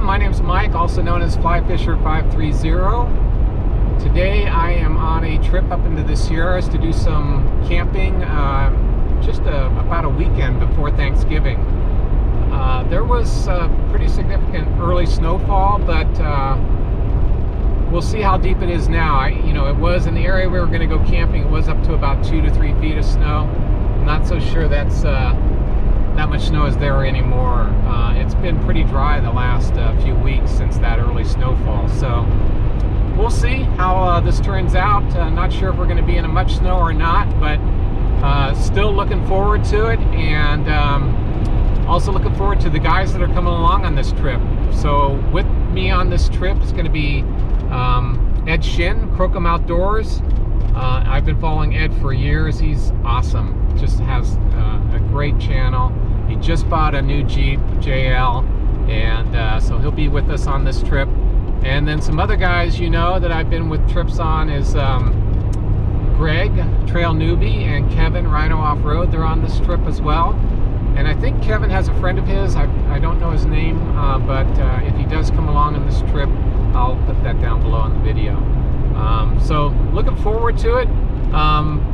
My name's Mike, also known as FlyFisher530. Today I am on a trip up into the Sierras to do some camping, just about a weekend before Thanksgiving. There was pretty significant early snowfall, but we'll see how deep it is now. It was in the area we were going to go camping. It was up to about 2 to 3 feet of snow. I'm not so sure that's that much snow is there anymore. It's been pretty dry the last few weeks since that early snowfall, so we'll see how this turns out. Not sure if we're going to be in much snow or not, but still looking forward to it, and also looking forward to the guys that are coming along on this trip. So with me on this trip is going to be Ed Shin, Crocom Outdoors. I've been following Ed for years. He's awesome. Just has a great channel. He just bought a new Jeep JL, and so he'll be with us on this trip. And then some other guys that I've been with trips on is Greg, TrailNewbie, and Kevin, Rhino Off-Road. They're on this trip as well. And I think Kevin has a friend of his. I don't know his name, but if he does come along on this trip, I'll put that down below in the video. So looking forward to it.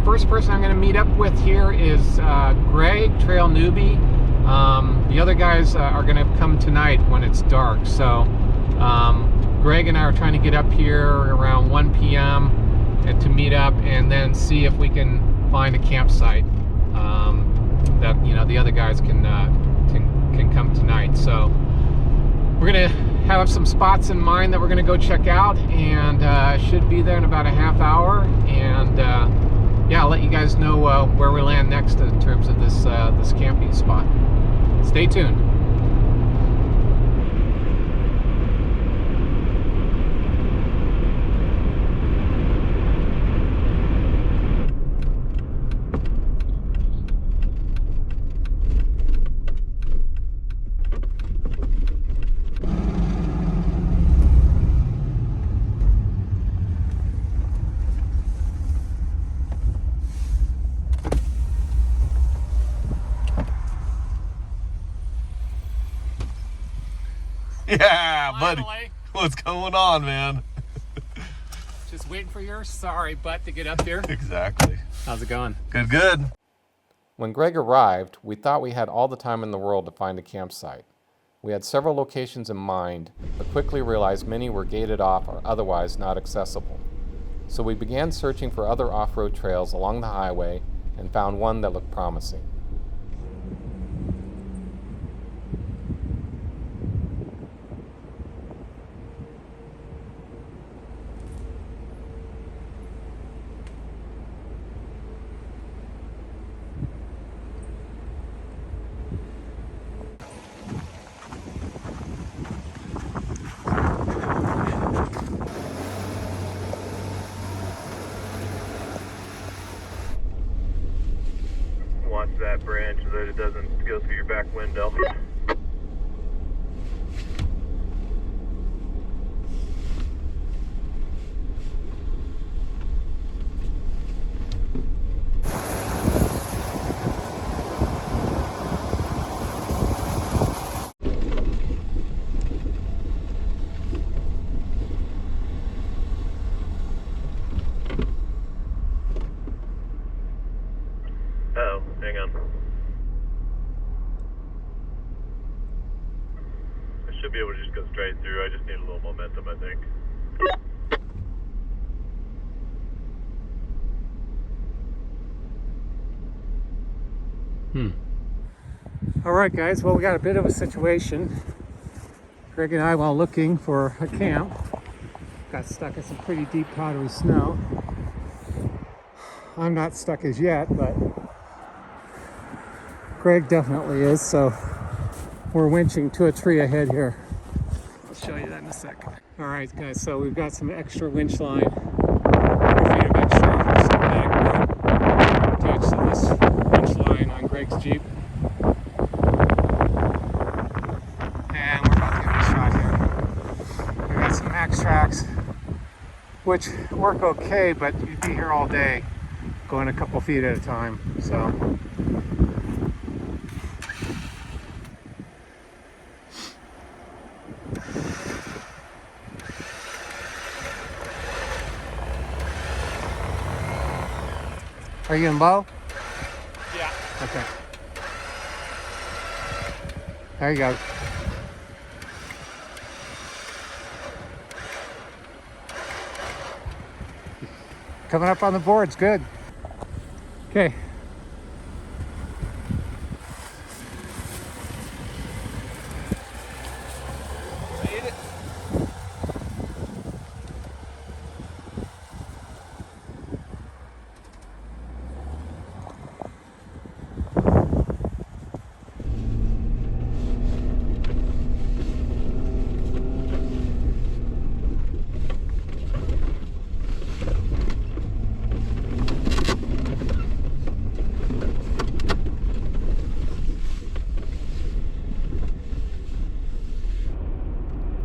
First person I'm going to meet up with here is Greg, TrailNewbie. The other guys are going to come tonight when it's dark. So Greg and I are trying to get up here around 1 p.m. and to meet up and then see if we can find a campsite that the other guys can come tonight. So we're going to have some spots in mind that we're going to go check out, and should be there in about a half hour. And yeah, I'll let you guys know where we land next in terms of this camping spot. Stay tuned. Yeah, Finally. buddy. What's going on, man? Just waiting for your sorry butt to get up here. Exactly. How's it going? Good, good. When Greg arrived, we thought we had all the time in the world to find a campsite. We had several locations in mind, but quickly realized many were gated off or otherwise not accessible. So we began searching for other off-road trails along the highway and found one that looked promising. Watch that branch so that it doesn't go through your back window. Oh, hang on. I should be able to just go straight through. I just need a little momentum, I think. All right, guys. Well, we got a bit of a situation. Greg and I, while looking for a camp, got stuck in some pretty deep powdery snow. I'm not stuck as yet, but Greg definitely is, so we're winching to a tree ahead here. I'll show you that in a second. All right, guys, so we've got some extra winch line, 100 feet of extra sandbag attached to this winch line on Greg's Jeep. And we're about to give it a shot here. We got some max tracks, which work okay, but you'd be here all day, going a couple feet at a time, so. Are you in low? Yeah. Okay. There you go. Coming up on the boards, good. Okay. Made it.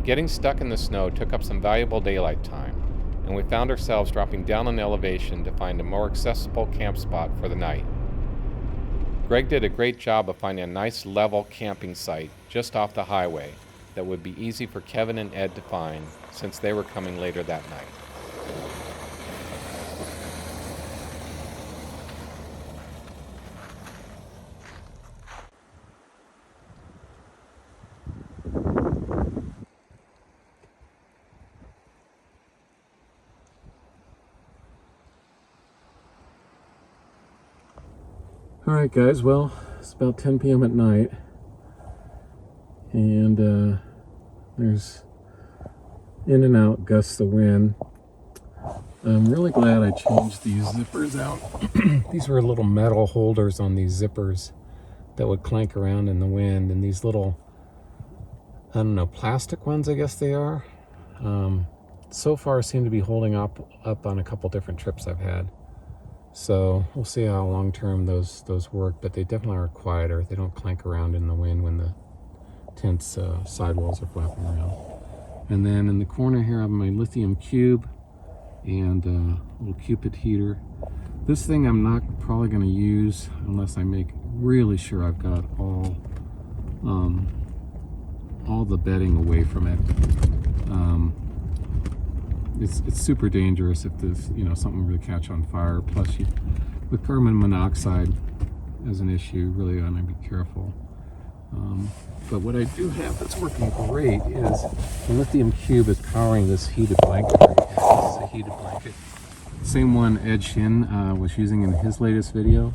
Getting stuck in the snow took up some valuable daylight time, and we found ourselves dropping down an elevation to find a more accessible camp spot for the night. Greg did a great job of finding a nice level camping site just off the highway that would be easy for Kevin and Ed to find since they were coming later that night. All right, guys, well, it's about 10 p.m. at night, and there's in and out gusts of wind. I'm really glad I changed these zippers out. These were little metal holders on these zippers that would clank around in the wind, and these little, I don't know, plastic ones, I guess they are. So far seem to be holding up on a couple different trips I've had. So we'll see how long term those work, but they definitely are quieter. They don't clank around in the wind when the tent's sidewalls are flapping around. And then in the corner here I have my lithium cube and a little Cupid heater. This thing I'm not probably going to use unless I make really sure I've got all the bedding away from it. It's super dangerous if this, something really catch on fire. Plus, with carbon monoxide as an issue, really want to be careful. But what I do have that's working great is the lithium cube is powering this heated blanket right here. This is a heated blanket. Same one Ed Shin was using in his latest video.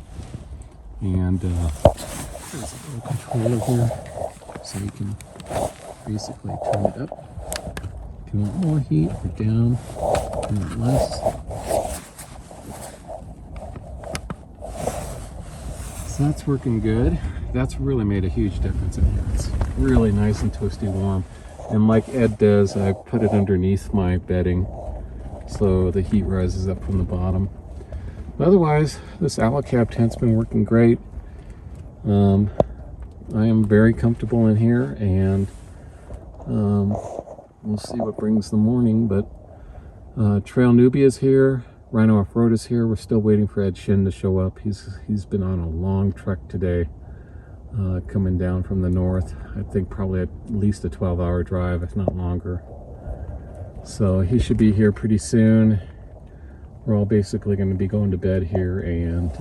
And there's a little controller here, so you can basically turn it up. If you want more heat or down, if you want less. So that's working good. That's really made a huge difference in here. It's really nice and toasty warm. And like Ed does, I put it underneath my bedding so the heat rises up from the bottom. But otherwise, this Alacab tent's been working great. I am very comfortable in here, and we'll see what brings the morning. But TrailNewbie is here, Rhino Off-Road is here. We're still waiting for Ed Shin to show up. He's been on a long trek today, coming down from the north. I think probably at least a 12-hour drive, if not longer. So he should be here pretty soon. We're all basically going to be going to bed here and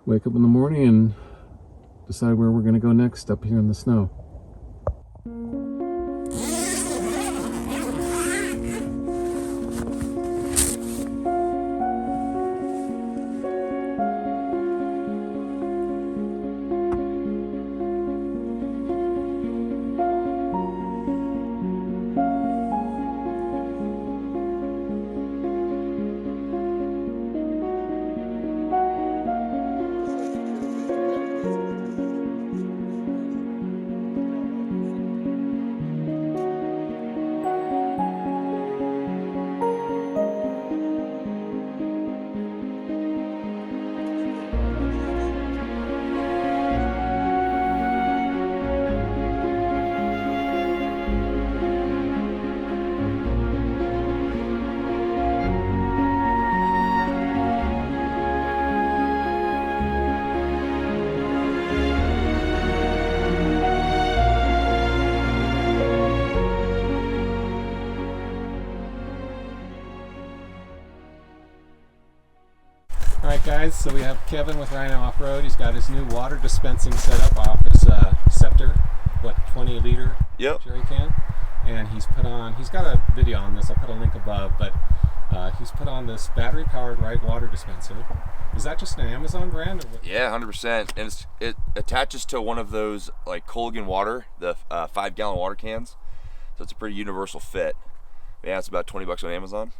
wake up in the morning and decide where we're going to go next up here in the snow. Alright guys, so we have Kevin with Rhino Off-Road. He's got his new water dispensing setup off his Scepter, 20 liter jerry can. And he's got a video on this, I'll put a link above, but he's put on this battery powered water dispenser. Is that just an Amazon brand? Or what? Yeah, 100%. And it attaches to one of those like Colgan water, the 5-gallon water cans. So it's a pretty universal fit. Yeah, it's about 20 bucks on Amazon.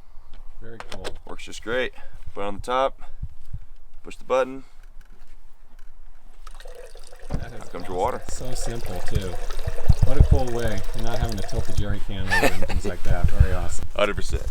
Very cool. Works just great. Put it on the top. Push the button. Out comes your water. So simple too. What a cool way. You're not having to tilt the jerry can over and things like that. Very awesome. 100%.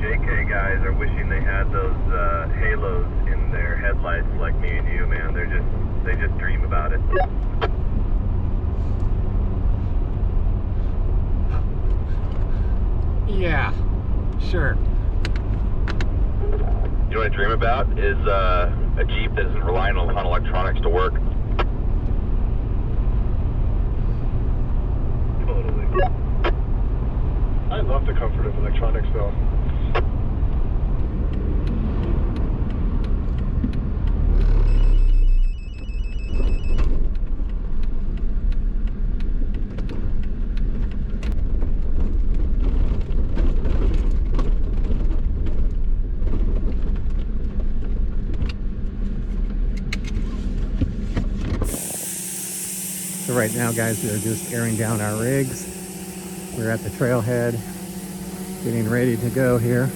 JK guys are wishing they had those halos in their headlights like me and you, man. They just dream about it. Yeah, sure. You know what I dream about is a Jeep that isn't relying on electronics to work. Totally. I love the comfort of electronics though. So right now, guys, we're just airing down our rigs. We're at the Trailhead, getting ready to go here.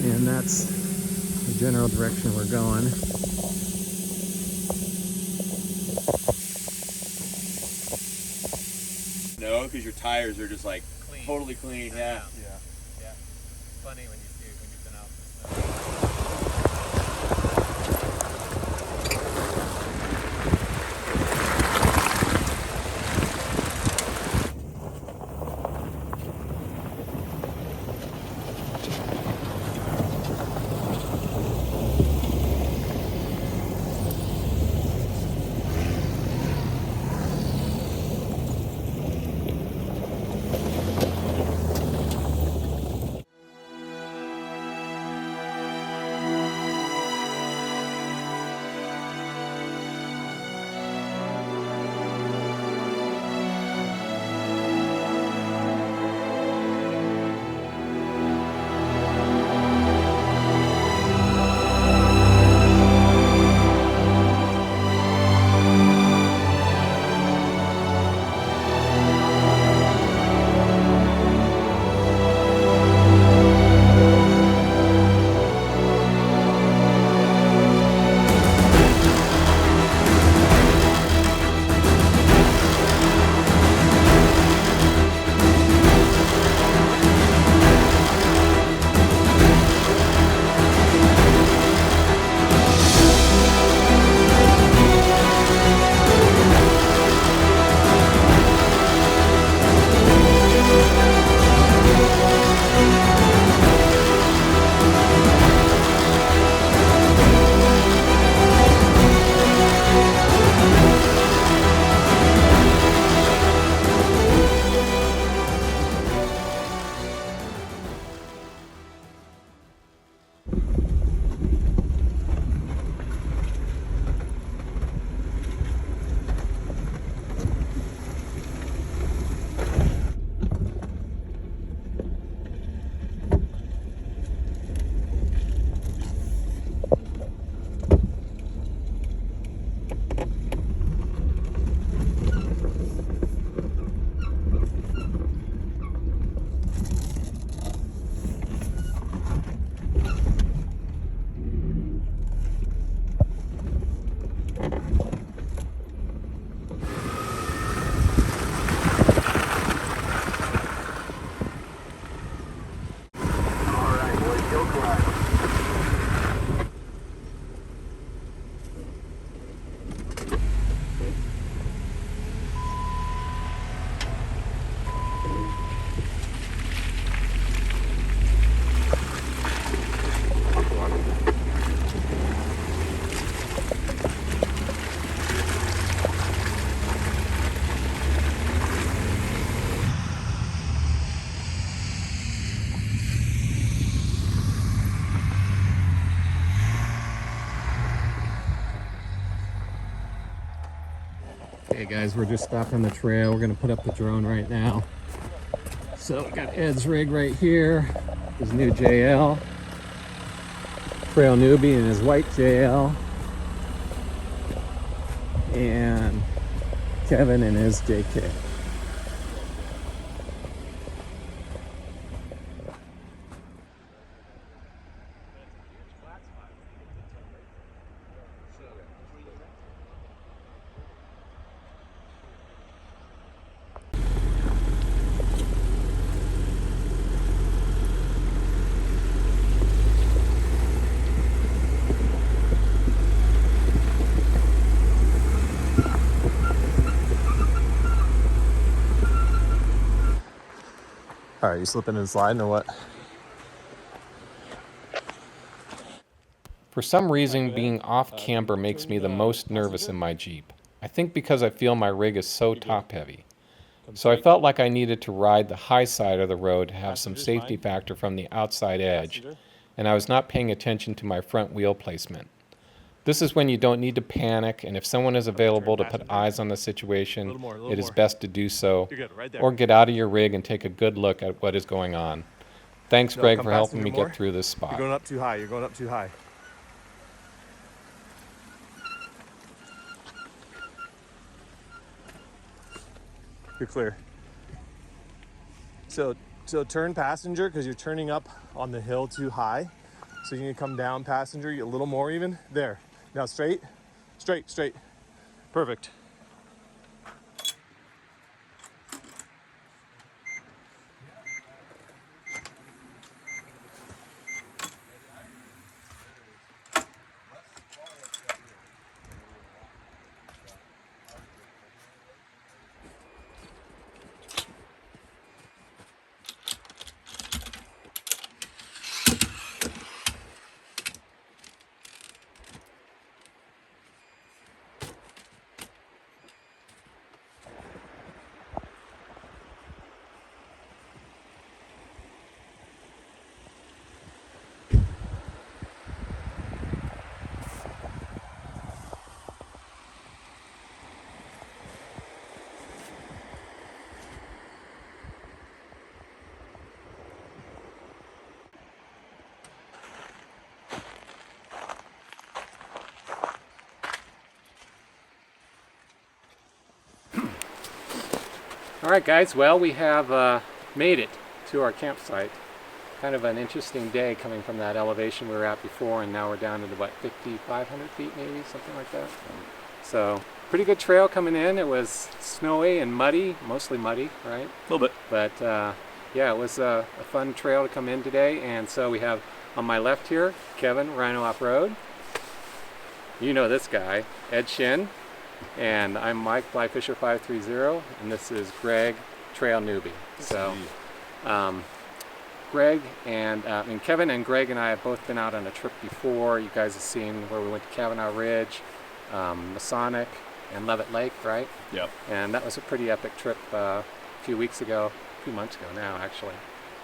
And that's the general direction we're going. No, because your tires are just like clean. Totally clean. Yeah. Yeah. Funny when you've been out. Okay guys, we're just stopping the trail. We're gonna put up the drone right now. So we got Ed's rig right here, his new JL, TrailNewbie and his white JL, and Kevin and his JK. All right, you slipping and sliding or what? For some reason, being off camber makes me the most nervous in my Jeep. I think because I feel my rig is so top heavy. So I felt like I needed to ride the high side of the road to have some safety factor from the outside edge, and I was not paying attention to my front wheel placement. This is when you don't need to panic, and if someone is available to put eyes on the situation, it is best to do so, or get out of your rig and take a good look at what is going on. Thanks, Greg, for helping me get through this spot. You're going up too high. You're going up too high. You're clear. So turn passenger, because you're turning up on the hill too high. So you need to come down passenger a little more even. There. Now straight, straight, straight. Perfect. All right guys, well we have made it to our campsite. Kind of an interesting day coming from that elevation we were at before, and now we're down to what, 5,500 feet maybe, something like that. So pretty good trail coming in. It was snowy and muddy, mostly muddy, right? A little bit. But yeah, it was a fun trail to come in today. And so we have on my left here, Kevin, Rhino Off-Road. You know this guy, Ed Shin. And I'm Mike, Flyfisher530, and this is Greg, TrailNewbie. So, Greg and Kevin and Greg and I have both been out on a trip before. You guys have seen where we went to Kavanaugh Ridge, Masonic, and Levitt Lake, right? Yep. And that was a pretty epic trip a few months ago now, actually.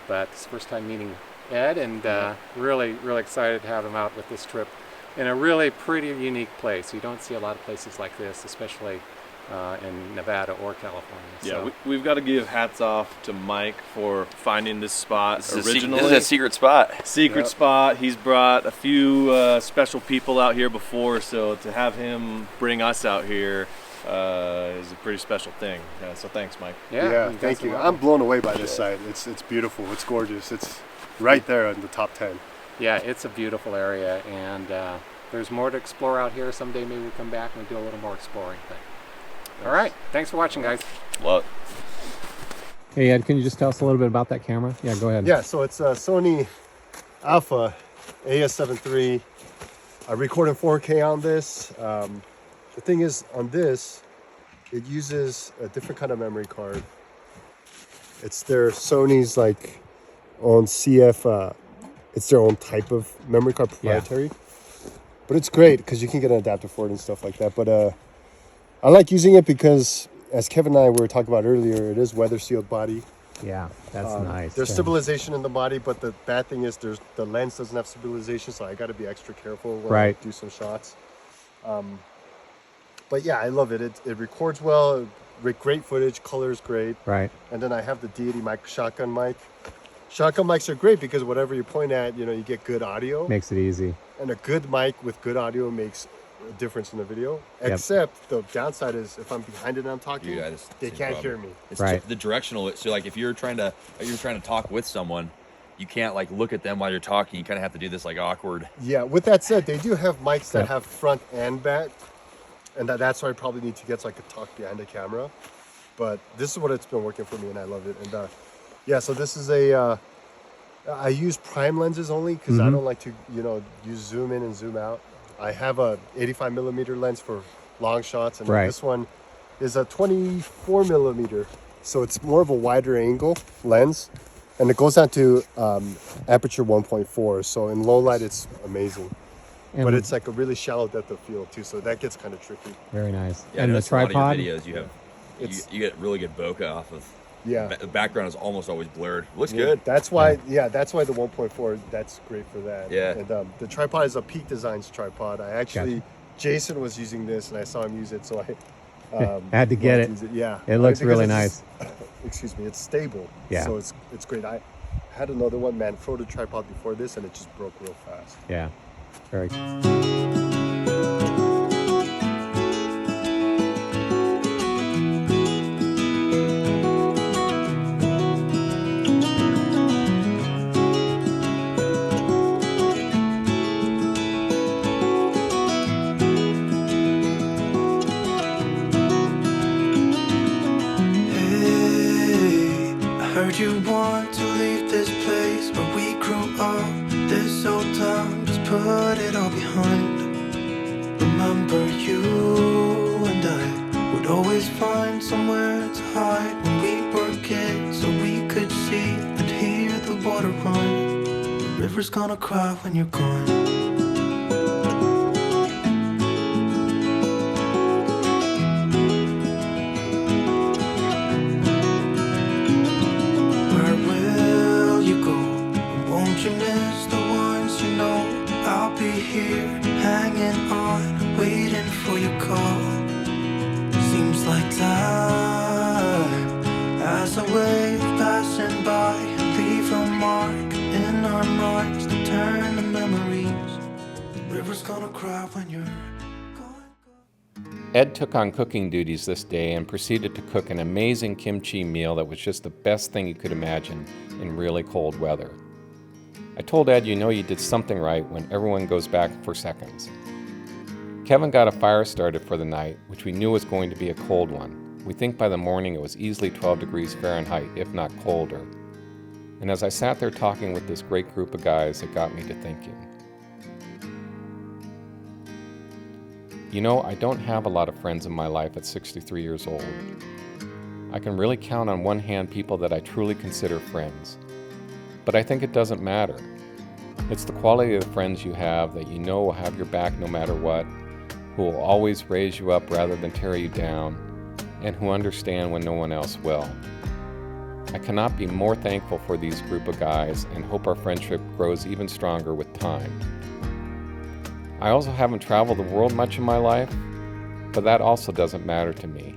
But it's the first time meeting Ed, and really excited to have him out with this trip in a really pretty unique place. You don't see a lot of places like this, especially in Nevada or California. Yeah, so. we've got to give hats off to Mike for finding this spot originally. This is a secret spot. Secret spot. He's brought a few special people out here before, so to have him bring us out here is a pretty special thing. So thanks, Mike. Yeah, thank you. I'm blown away by this site. It's beautiful. It's gorgeous. It's right there in the top 10. Yeah, it's a beautiful area, and there's more to explore out here. Someday maybe we'll come back and do a little more exploring. But, all right, thanks for watching, guys. Well, hey, Ed, can you just tell us a little bit about that camera? Yeah, go ahead. Yeah, so it's a Sony Alpha AS7 III. I record in 4K on this. The thing is, on this, it uses a different kind of memory card. It's their Sony's own CF. It's their own type of memory card, proprietary. Yeah. But it's great because you can get an adapter for it and stuff like that. But I like using it because, as Kevin and I were talking about earlier, it is weather sealed body. Yeah, that's nice. There's stabilization in the body, but the bad thing is the lens doesn't have stabilization, so I got to be extra careful when I do some shots. But yeah, I love it. It records well, great footage, color's great. Right. And then I have the Deity mic, shotgun mic. Shotgun mics are great because whatever you point at, you know, you get good audio. Makes it easy. And a good mic with good audio makes a difference in the video. Yep. Except the downside is if I'm behind it and I'm talking, Yeah, it's they the can't problem. hear me. It's Right. the directional. So like if you're trying to talk with someone, you can't like look at them while you're talking. You kind of have to do this like awkward. Yeah, with that said, they do have mics that Yep. have front and back. And that's why I probably need to get so I could talk behind the camera. But this is what it's been working for me and I love it. And yeah, so this is I use prime lenses only because I don't like to, you know, use zoom in and zoom out. I have a 85 millimeter lens for long shots, and Right. this one is a 24 millimeter, so it's more of a wider angle lens, and it goes down to aperture 1.4. So in low light, it's amazing, but it's like a really shallow depth of field too, so that gets kind of tricky. Very nice. Yeah, And I the noticed a lot of tripod? your videos, you have you get really good bokeh off of. Yeah. The background is almost always blurred. Looks good. That's why, that's why the 1.4, that's great for that. Yeah. And the tripod is a Peak Designs tripod. I actually, Gotcha. Jason was using this and I saw him use it, so I Had to get wanted it. to use Yeah. It looks Because really it's- nice. Excuse me, it's stable. Yeah. So it's great. I had another one, Manfrotto tripod before this, and it just broke real fast. Yeah. Very Hey, I heard you want to leave this place where we grew up. This old town, just put it all behind. Remember you and I would always find somewhere to hide when we were kids, so we could see and hear the water run. The river's gonna cry when you're gone. Where will you go? Won't you miss the ones you know? I'll be here, hanging on, waiting for your call. Seems like time as a wave passing by, leave a mark in our minds to turn to memories. The river's gonna cry when you're gone. Ed took on cooking duties this day and proceeded to cook an amazing kimchi meal that was just the best thing you could imagine in really cold weather. I told Ed, you know you did something right when everyone goes back for seconds. Kevin got a fire started for the night, which we knew was going to be a cold one. We think by the morning it was easily 12 degrees Fahrenheit, if not colder. And as I sat there talking with this great group of guys, it got me to thinking. You know, I don't have a lot of friends in my life at 63 years old. I can really count on one hand people that I truly consider friends. But I think it doesn't matter. It's the quality of the friends you have that you know will have your back no matter what, who will always raise you up rather than tear you down, and who understand when no one else will. I cannot be more thankful for these group of guys and hope our friendship grows even stronger with time. I also haven't traveled the world much in my life, but that also doesn't matter to me.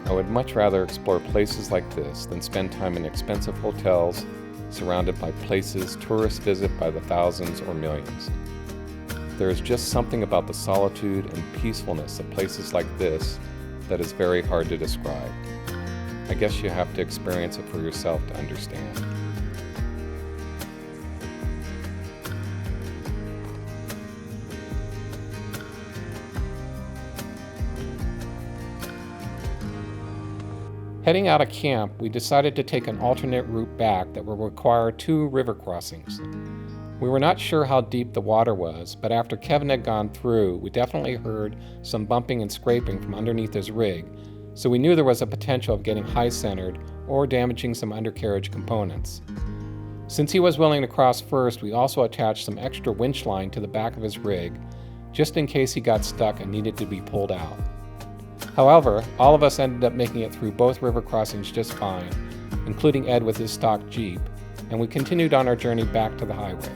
I would much rather explore places like this than spend time in expensive hotels surrounded by places tourists visit by the thousands or millions. There is just something about the solitude and peacefulness of places like this that is very hard to describe. I guess you have to experience it for yourself to understand. Heading out of camp, we decided to take an alternate route back that would require 2 river crossings. We were not sure how deep the water was, but after Kevin had gone through, we definitely heard some bumping and scraping from underneath his rig, so we knew there was a potential of getting high-centered or damaging some undercarriage components. Since he was willing to cross first, we also attached some extra winch line to the back of his rig, just in case he got stuck and needed to be pulled out. However, all of us ended up making it through both river crossings just fine, including Ed with his stock Jeep, and we continued on our journey back to the highway.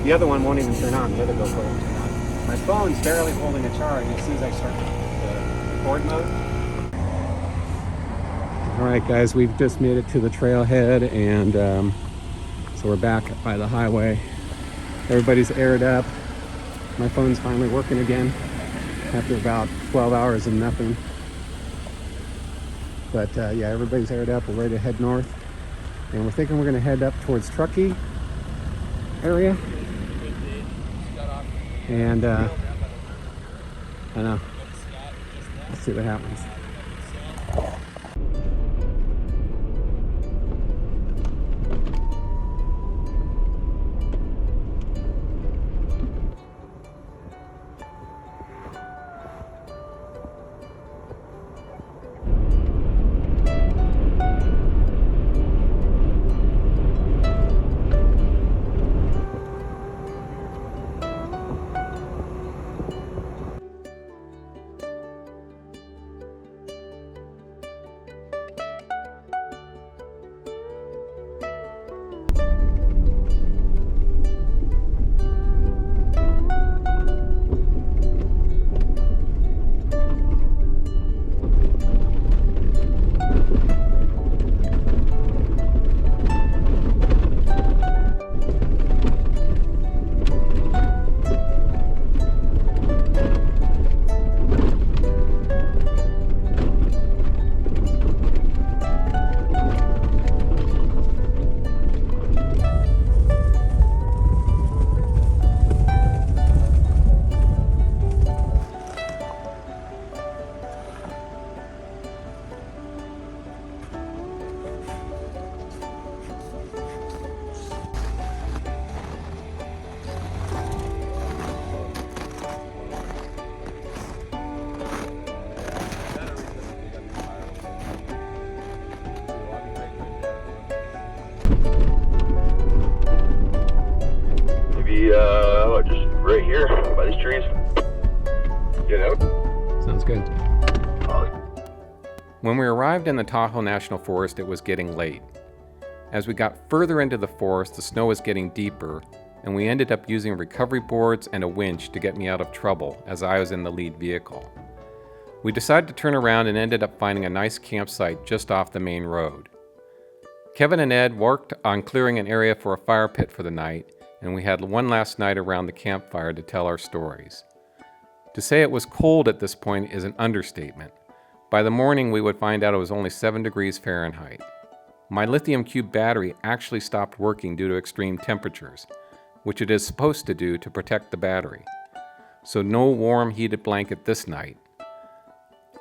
The other one won't even turn on. The other GoPro won't turn on. My phone's barely holding a charge as soon as I start the record mode. All right, guys, we've just made it to the trailhead, and so we're back by the highway. Everybody's aired up. My phone's finally working again after about 12 hours and nothing. But yeah, everybody's aired up. We're ready to head north, and we're thinking we're going to head up towards Truckee area. And I know. Let's see what happens. Just right here by these trees. Get out. Sounds good. When we arrived in the Tahoe National Forest, it was getting late. As we got further into the forest, the snow was getting deeper, and we ended up using recovery boards and a winch to get me out of trouble, as I was in the lead vehicle. We decided to turn around and ended up finding a nice campsite just off the main road. Kevin and Ed worked on clearing an area for a fire pit for the night, and we had one last night around the campfire to tell our stories. To say it was cold at this point is an understatement. By the morning, we would find out it was only 7 degrees Fahrenheit. My lithium cube battery actually stopped working due to extreme temperatures, which it is supposed to do to protect the battery. So no warm heated blanket this night.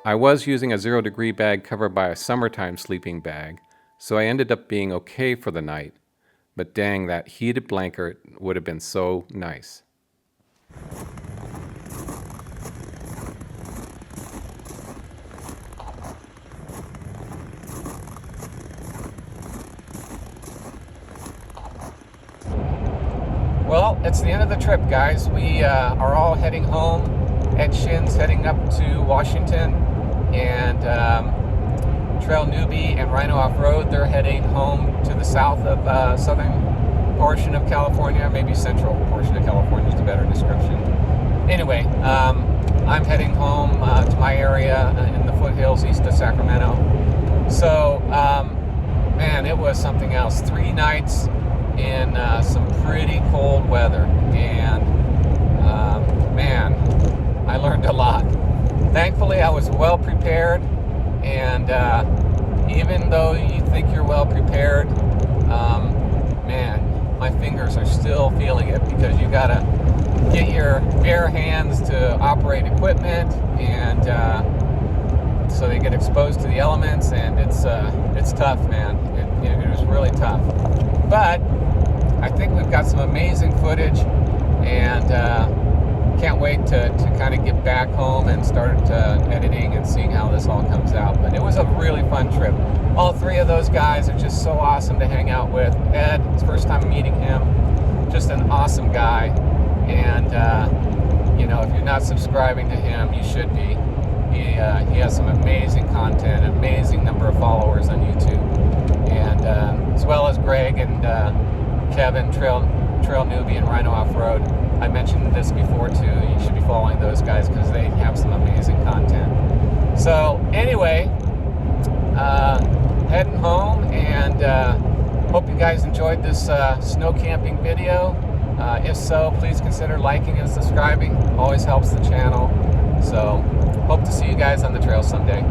I was using a 0-degree bag covered by a summertime sleeping bag, so I ended up being okay for the night. But dang, that heated blanket would have been so nice. Well, it's the end of the trip, guys. We are all heading home. Ed Shin's heading up to Washington, and TrailNewbie and Rhino Off-Road, they're heading home to the south of southern portion of California, maybe central portion of California is a better description. Anyway, I'm heading home to my area in the foothills east of Sacramento. So, man, it was something else. 3 nights in some pretty cold weather, and man, I learned a lot. Thankfully, I was well prepared, and even though you think you're well prepared, man, my fingers are still feeling it, because you gotta get your bare hands to operate equipment, and so they get exposed to the elements, and it's tough, man. It was really tough, but I think we've got some amazing footage, and can't wait to kind of get back home and start editing and seeing how this all comes out. But it was a really fun trip. All 3 of those guys are just so awesome to hang out with. Ed, it's first time meeting him, just an awesome guy. And you know, if you're not subscribing to him, you should be. He has some amazing content, amazing number of followers on YouTube, and as well as Greg and Kevin, TrailNewbie and Rhino Off-Road. I mentioned this before too. You should be following those guys because they have some amazing content. So anyway, heading home, and hope you guys enjoyed this snow camping video. If so, please consider liking and subscribing. Always helps the channel. So hope to see you guys on the trail someday.